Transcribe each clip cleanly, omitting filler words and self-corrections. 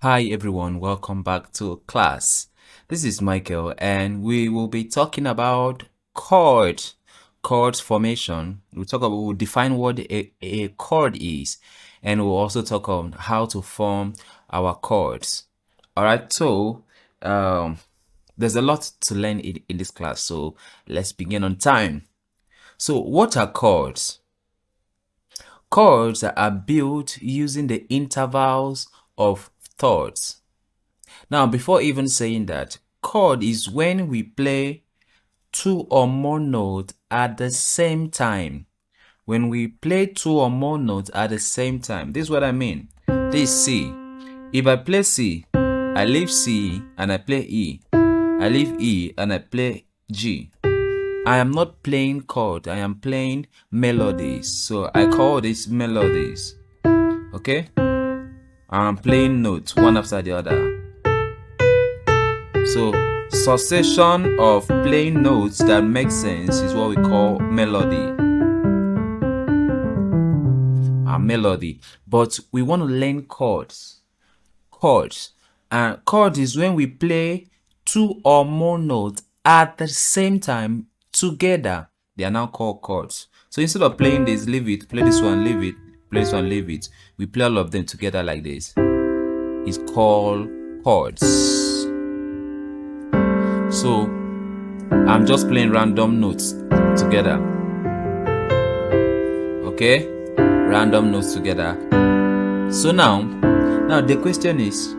Hi everyone, welcome back to class. This is Michael and we will be talking about chord formation. We'll define what a chord is, and we'll also talk on how to form our chords. Alright, so there's a lot to learn in this class, so let's begin on time. So what are chords? Chords are built using the intervals of thirds. Now, before even saying that, chord is when we play two or more notes at the same time. When we play two or more notes at the same time, this is what I mean. This is C. If I play C, I leave C and I play E. I leave E and I play G. I am not playing chord, I am playing melodies. So I call this melodies. Okay? I'm playing notes one after the other. So succession of playing notes that make sense is what we call melody. A melody. But we want to learn chords. Chords. And chord is when we play two or more notes at the same time together. They are now called chords. So instead of playing this, leave it, play this one, leave it, play this one, leave it. We play all of them together like this. It's called chords. So I'm just playing random notes together. Okay? Random notes together. So now the question is,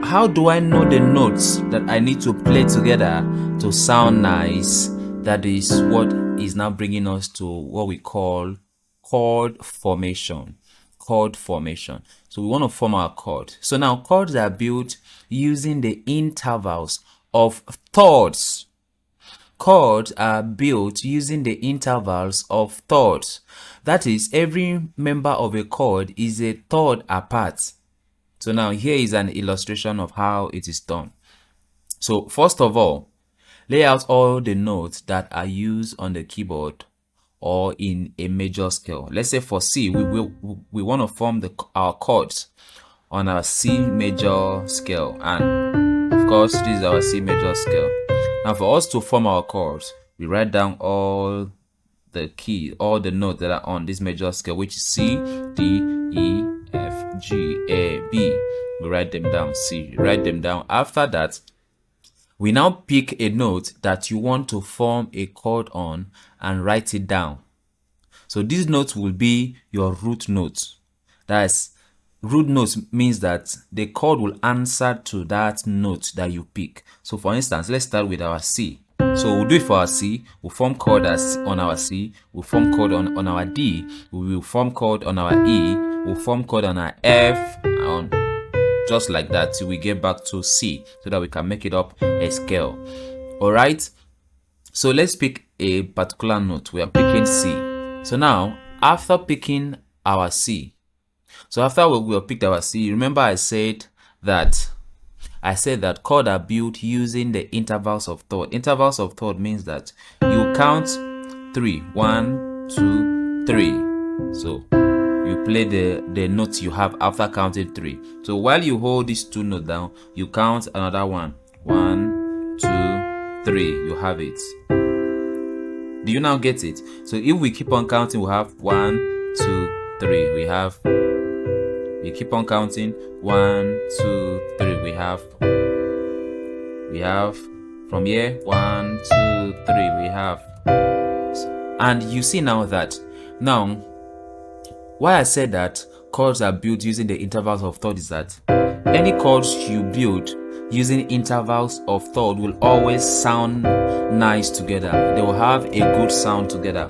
how do I know the notes that I need to play together to sound nice? That is what is now bringing us to what we call chord formation. Chord formation. So we want to form our chord. So now chords are built using the intervals of thirds. Chords are built using the intervals of thirds. That is, every member of a chord is a third apart. So now here is an illustration of how it is done. So first of all, lay out all the notes that are used on the keyboard or in a major scale. Let's say for C, we want to form our chords on our C major scale, and of course this is our C major scale. Now for us to form our chords, we write down all the notes that are on this major scale, which is C, D, E, F, G, A, B. We write them down. C, write them down. After that, we now pick a note that you want to form a chord on and write it down. So these notes will be your root notes. That's root notes means that the chord will answer to that note that you pick. So for instance, let's start with our C. So we'll do it for our C. We'll form chord on our C. We'll form chord on our D. We will form chord on our E. We'll form chord on our F, on just like that till we get back to C, so that we can make it up a scale. All right. So let's pick a particular note. We are picking C. So now, after picking our C, so after we have picked our C, remember I said that chords are built using the intervals of third. Intervals of third means that you count 3. 1, 2, 3. So you play the notes you have after counting 3. So while you hold these two notes down, you count another one. 1, 2, 3. You have it. Do you now get it? So if we keep on counting, we have 1, 2, 3. We keep on counting 1, 2, 3. We have from here 1, 2, 3. We have, and you see now that why I said that chords are built using the intervals of third is that any chords you build using intervals of third will always sound nice together. They will have a good sound together.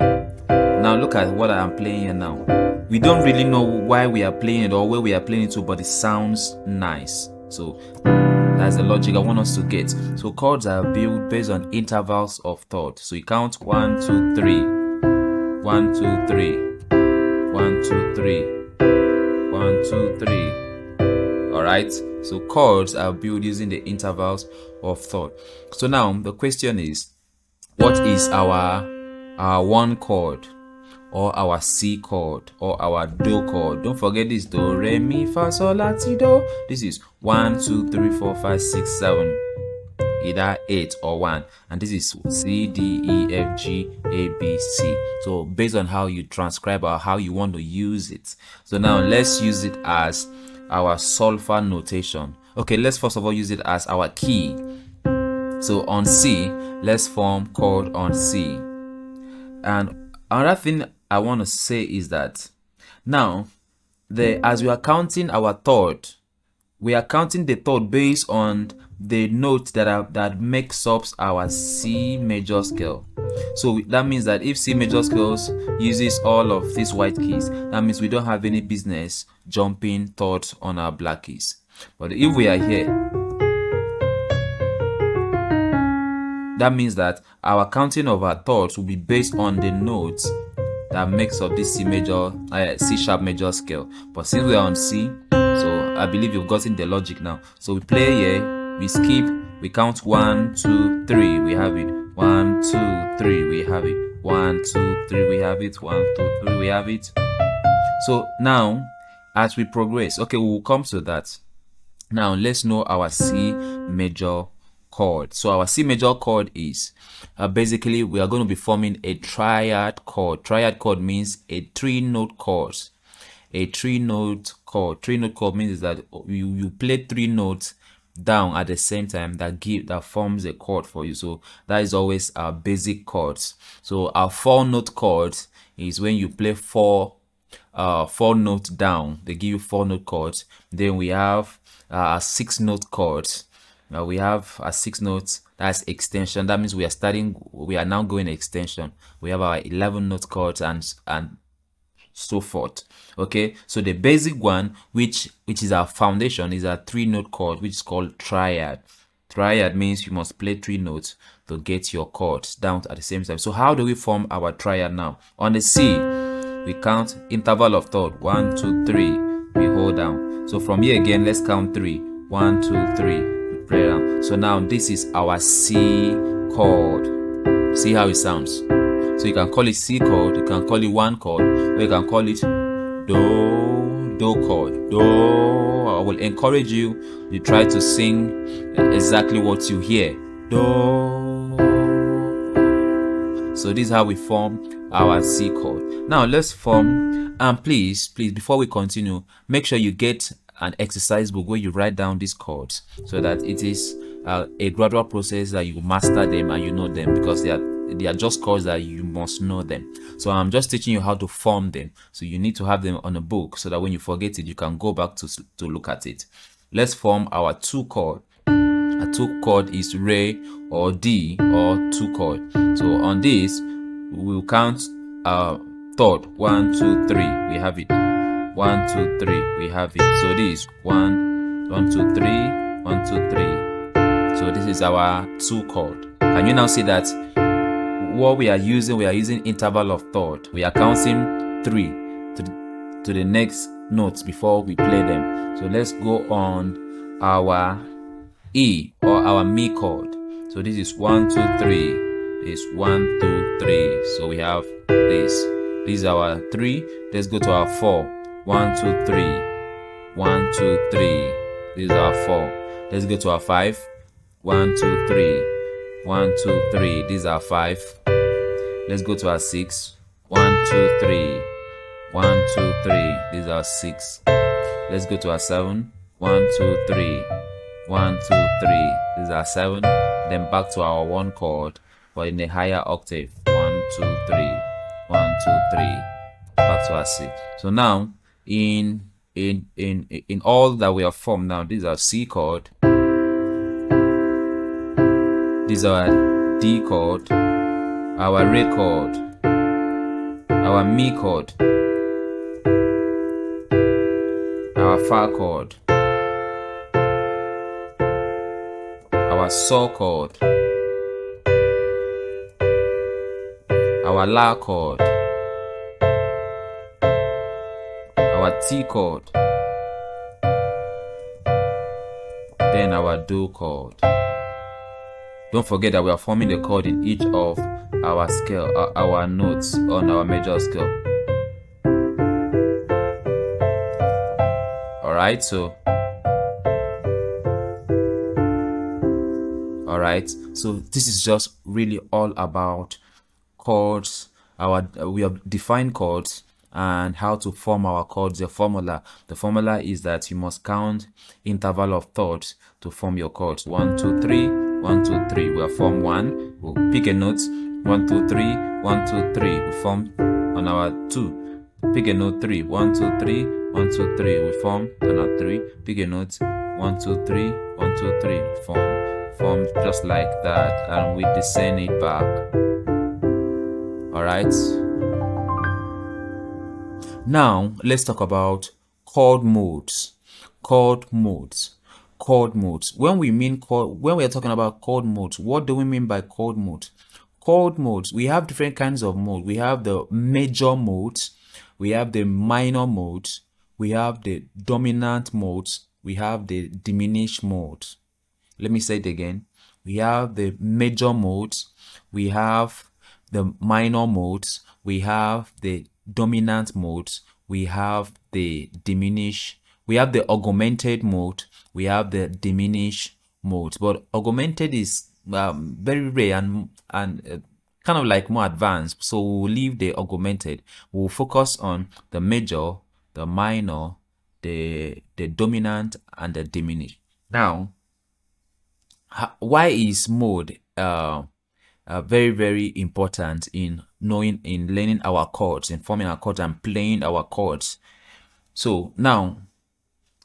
Now look at what I am playing here now. We don't really know why we are playing it or where we are playing it to, but it sounds nice. So that's the logic I want us to get. So chords are built based on intervals of third. So you count 1, 2, 3. 1, 2, 3. 1, 2, 3. 1, 2, 3. Alright, so chords are built using the intervals of third. So now the question is, what is our one chord? or our C chord or our Do chord. Don't forget this: Do, Re, Mi, Fa, Sol, La, Ti, Do. This is 1, 2, 3, 4, 5, 6, 7. Either 8 or 1, and this is C, D, E, F, G, A, B, C. So based on how you transcribe or how you want to use it. So now let's use it as our solfa notation. Okay, let's first of all use it as our key. So on C, let's form chord on C. And another thing I want to say is that now as we are counting our third, we are counting the third based on the notes that makes up our C major scale. So that means that if C major scales uses all of these white keys, that means we don't have any business jumping thirds on our black keys. But if we are here, that means that our counting of our thirds will be based on the notes that makes up this C sharp major scale. But since we are on C, so I believe you've gotten the logic now. So we play here, we skip, we count 1, 2, 3, we have it. 1, 2, 3, we have it. 1, 2, 3, we have it. 1, 2, 3, we have it. So now, as we progress, okay, we will come to that. Now let's know our C major chord. So our C major chord is basically we are going to be forming a triad chord. Triad chord means a 3-note chord. A 3-note chord. 3-note chord means that you play 3 notes down at the same time that forms a chord for you. So that is always our basic chords. So our 4-note chord is when you play 4 notes down. They give you 4-note chords. Then we have a 6-note chords. Now we have a 6 notes, that's extension. That means we are now going extension. We have our 11-note chords and so forth. Okay, so the basic one, which is our foundation, is a 3-note chord, which is called triad. Triad means you must play 3 notes to get your chords down at the same time. So how do we form our triad now? On the C, we count interval of third. 1, 2, 3. We hold down. So from here again, let's count 3. 1, 2, 3. We play down. So now this is our C chord. See how it sounds. So you can call it C chord, you can call it 1 chord, or you can call it Do chord. Do. I will encourage you to try to sing exactly what you hear. Do. So this is how we form our C chord. Now let's form, and please, before we continue, make sure you get an exercise book where you write down these chords so that it is a gradual process that you master them and you know them, because they are just chords that you must know them. So I'm just teaching you how to form them. So you need to have them on a book so that when you forget it, you can go back to look at it. Let's form our 2 chord. A 2 chord is Re or D or 2 chord. So on this, we'll count third. 1, 2, 3. We have it. 1, 2, 3. We have it. So this 1, 1, 2, 3, 1, 2, 3. So this is our 2 chord. Can you now see that what we are using interval of third. We are counting 3 to the next notes before we play them. So let's go on our E or our Mi chord. So this is 1, 2, 3. It's 1, 2, 3. So we have this. This is our 3. Let's go to our 4. 1, 2, 3. 1, 2, 3. This is our 4. Let's go to our 5. 1, 2, 3. 1, 2, 3. These are 5. Let's go to our 6. 1, 2, 3. 1, 2, 3. These are 6. Let's go to our 7. 1, 2, 3. 1, 2, 3. These are 7. Then back to our 1 chord, but in a higher octave. 1, 2, 3. 1, 2, 3. Back to our 6. So now, in all that we have formed now, these are C chord. These are D chord, our Re chord, our Mi chord, our Fa chord, our Sol chord, our La chord, our T chord, then our Do chord. Don't forget that we are forming the chord in each of our scale, our notes on our major scale. Alright, so this is just really all about chords. We have defined chords and how to form our chords. The formula is that you must count interval of thought to form your chords. 1 2 3 1 2 3. We'll form 1. We'll pick a note. 1 2 3 1 2 3. We form on our 2. Pick a note. 3 1 2 3 1 2 3. We form on our 3. Pick a note. 1 2 3 1 2 3. Form just like that, and we descend it back. Alright, now let's talk about chord modes. When we are talking about chord modes, what do we mean by chord modes? Chord modes, we have different kinds of modes. We have the major modes, we have the minor modes, we have the dominant modes, we have the diminished modes. Let me say it again. We have the major modes, we have the minor modes, we have the dominant modes, we have the augmented mode, we have the diminished mode. But augmented is very rare and kind of like more advanced, so we'll leave the augmented. We'll focus on the major, the minor, the dominant, and the diminished. Now, why is mode very, very important in learning our chords, in forming our chords and playing our chords? So now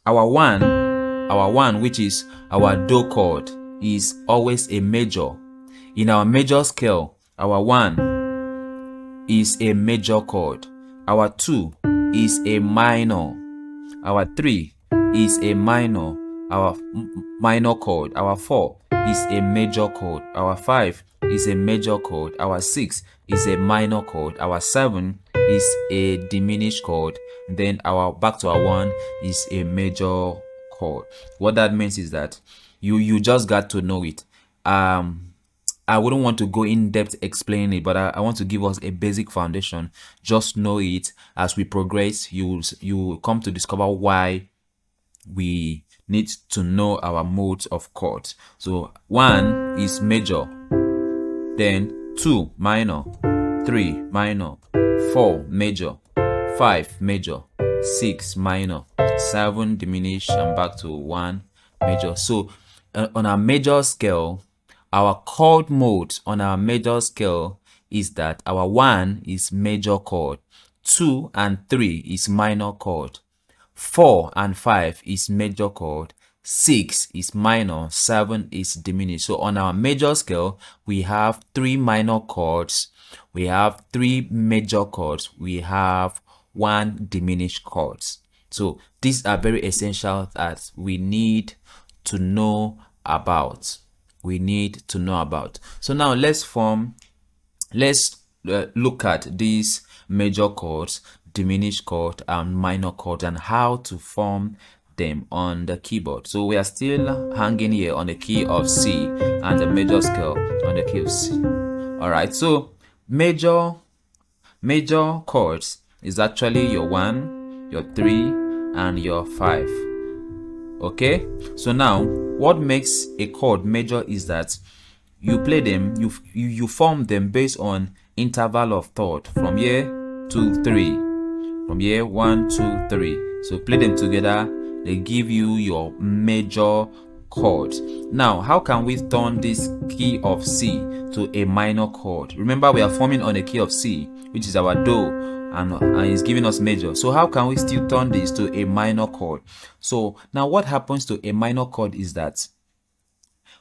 our one, which is our do chord, is always a major. In our major scale, our 1 is a major chord, our 2 is a minor, our 3 is a minor, our minor chord, our 4 is a major chord, our 5 is a major chord, our 6 is a minor chord, our 7 is a diminished chord, and then back to our 1 is a major chord. What that means is that you just got to know it. I wouldn't want to go in depth explaining it, but I want to give us a basic foundation. Just know it. As we progress, you will come to discover why we need to know our modes of chords. So 1 is major, then 2 minor, 3 minor, 4 major, 5 major, 6 minor, 7 diminished, and back to 1 major. So on our major scale, our chord mode on our major scale is that our 1 is major chord, 2 and 3 is minor chord, 4 and 5 is major chord, 6 is minor, 7 is diminished. So on our major scale, we have 3 minor chords, we have 3 major chords, we have 1 diminished chords. So these are very essential that we need to know about. So now let's look at these major chords, diminished chord, and minor chords, and how to form them on the keyboard. So we are still hanging here on the key of C and the major scale on the key of C. All right, so major chords is actually your 1, your 3, and your 5. Okay, so now what makes a chord major is that you play them, you form them based on interval of thought from here to 3, from here 1 2 3. So play them together, they give you your major chord. Now how can we turn this key of C to a minor chord? Remember, we are forming on a key of C, which is our do, and it's giving us major. So how can we still turn this to a minor chord? So now what happens to a minor chord is that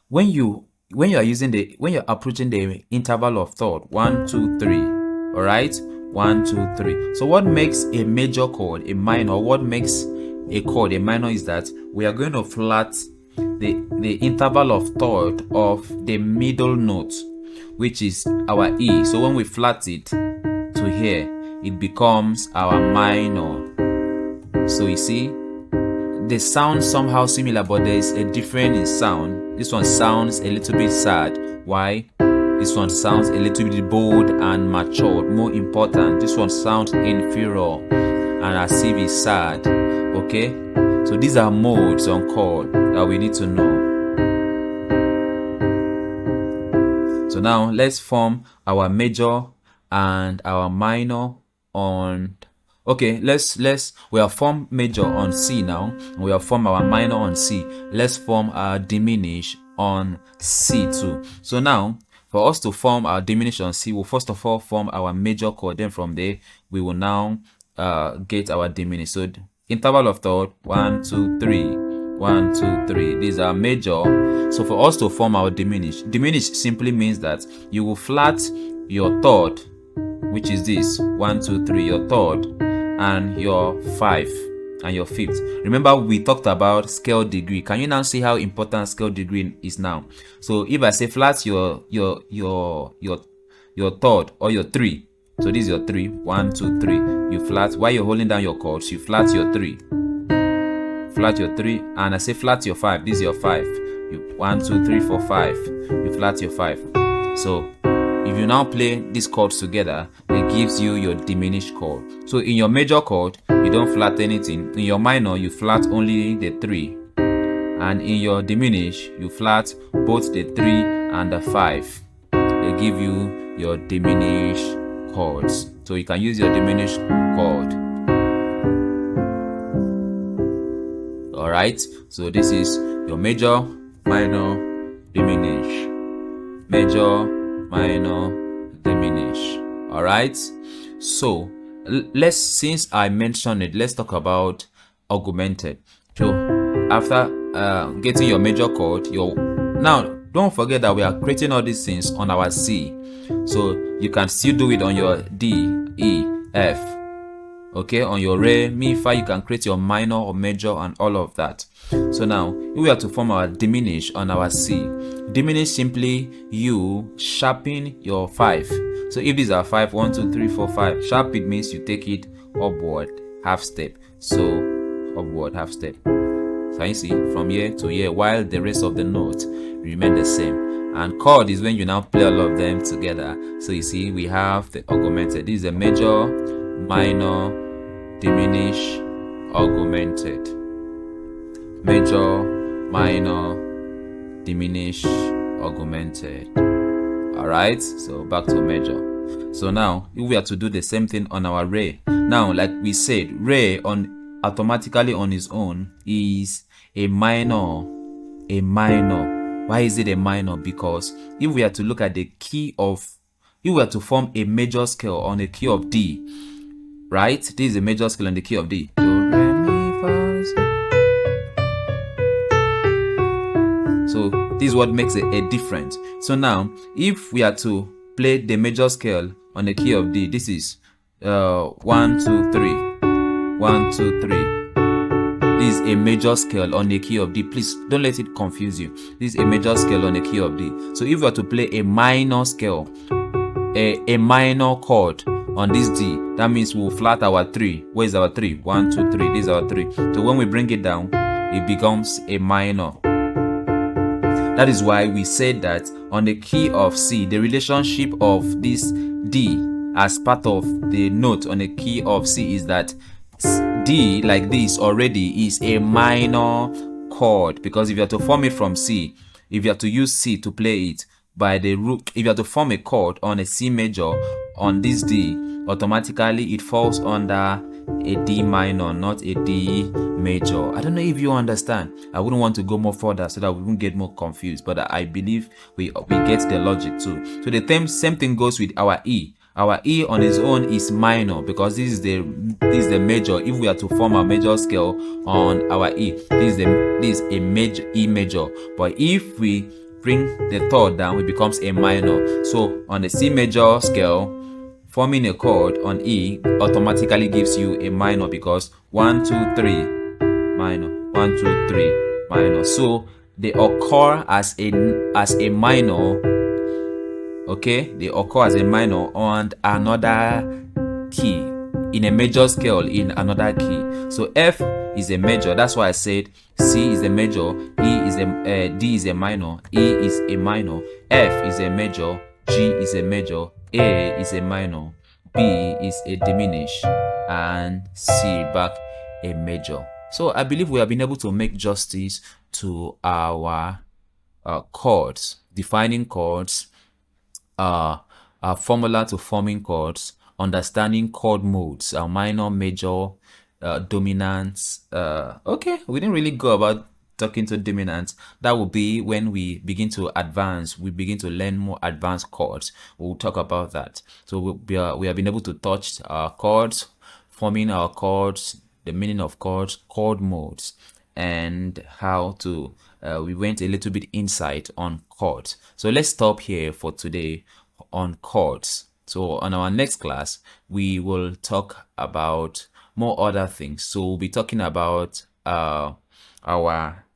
when you're approaching the interval of thought 1 2 3, all right, 1 2 3. So what makes a major chord a minor? What makes a chord a minor is that we are going to flat the interval of thought of the middle note, which is our E. So when we flat it to here, it becomes our minor. So you see, they sound somehow similar, but there is a difference in sound. This one sounds a little bit sad. Why? This one sounds a little bit bold and matured. More important, this one sounds inferior and as if it's sad. Okay, so So these are modes on chord that we need to know. So now let's form our major and our minor on, okay, we have formed major on C now, and we have formed our minor on C. Let's form our diminish on C too. So now for us to form our diminish on C, we'll first of all form our major chord, then from there we will now get our diminish. So interval of third, 1 2 3, 1 2 3, these are major. So for us to form our diminish simply means that you will flat your third, which is this 1 2 3, your third, and your 5 and your fifth. Remember we talked about scale degree. Can you now see how important scale degree is now? So if I say flat your third or your 3, so this is your 3, 1 2 3, you flat while you're holding down your chords, you flat your 3, flat your 3, and I say flat your 5, this is your 5, you 1 2 3 4 5, you flat your 5. So if you now play these chords together, it gives you your diminished chord. So in your major chord, you don't flat anything. In your minor, you flat only the 3. And in your diminish, you flat both the 3 and the 5. They give you your diminished chords. So you can use your diminished chord. Alright, so this is your major, minor, diminish. Major, minor, diminish. Alright, so since I mentioned it, let's talk about augmented. So after getting your major chord, now don't forget that we are creating all these things on our C. So you can still do it on your D, E, F. Okay, on your re, mi, fa, you can create your minor or major and all of that. So now we have to form our diminish on our C. Diminish simply you sharpen your 5. So if these are 5, 1 2 3 4 5, sharp it means you take it upward half step. So upward half step. So you see from here to here, while the rest of the notes remain the same. And chord is when you now play all of them together. So you see we have the augmented. This is a major, minor, diminish, augmented. Major, minor, diminish, augmented. Alright, so back to major. So now if we are to do the same thing on our re. Now like we said, re on automatically on its own is a minor. A minor. Why is it a minor? Because if we are to look at the key of, if we are to form a major scale on a key of D, right? This is a major scale on the key of D. Do, re, mi, fa, so. So this is what makes it a difference. So now if we are to play the major scale on the key of D, this is 1 2 3, 1 2 3. This is a major scale on the key of D. Please don't let it confuse you. This is a major scale on the key of D. So if we are to play a minor scale, a minor chord on this D, that means we'll flat our 3. Where is our 3? 1 2 3. This is our 3. So when we bring it down, it becomes a minor. That is why we said that on the key of C, the relationship of this D as part of the note on the key of C is that D, like this already, is a minor chord. Because if you have to form it from C, if you have to use C to play it by the root, if you have to form a chord on a C major on this D, automatically it falls under a D minor, not a D major. I don't know if you understand. I wouldn't want to go more further so that we won't get more confused, but I believe we get the logic too. So the same thing goes with our E. Our E on its own is minor because this is the major. If we are to form a major scale on our E, this is a major E major. But if we bring the third down, it becomes a minor. So on the C major scale, forming a chord on E automatically gives you a minor because 1 2 3 minor, 1 2 3 minor. So they occur as a minor. Okay, they occur as a minor on another key in a major scale in another key. So F is a major. That's why I said C is a major, D is a minor, E is a minor, F is a major, G is a major, A is a minor, B is a diminish, and C back a major. So I believe we have been able to make justice to our chords, defining chords, formula to forming chords, understanding chord modes, minor, major, dominants. Okay, we didn't really go about talking to dominants. That will be when we begin to advance, we begin to learn more advanced chords. We'll talk about that. So we have been able to touch our chords, forming our chords, the meaning of chords, chord modes, and how to we went a little bit insight on chords. So let's stop here for today on chords. So on our next class we will talk about more other things. So we'll be talking about our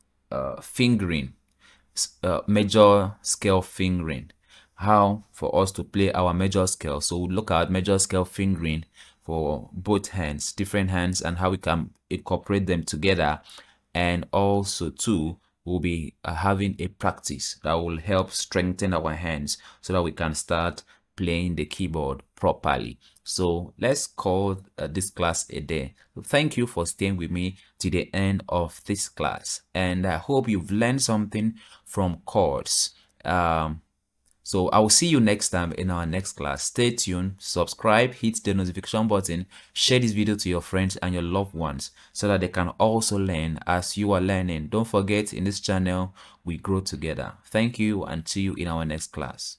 fingering, major scale fingering, how for us to play our major scale. So we'll look at major scale fingering for both hands, different hands, and how we can incorporate them together. And also too, we'll be having a practice that will help strengthen our hands so that we can start playing the keyboard properly. So let's call this class a day. So thank you for staying with me to the end of this class, and I hope you've learned something from chords. So I will see you next time in our next class. Stay tuned, subscribe, hit the notification button, share this video to your friends and your loved ones so that they can also learn as you are learning. Don't forget, in this channel, we grow together. Thank you and see you in our next class.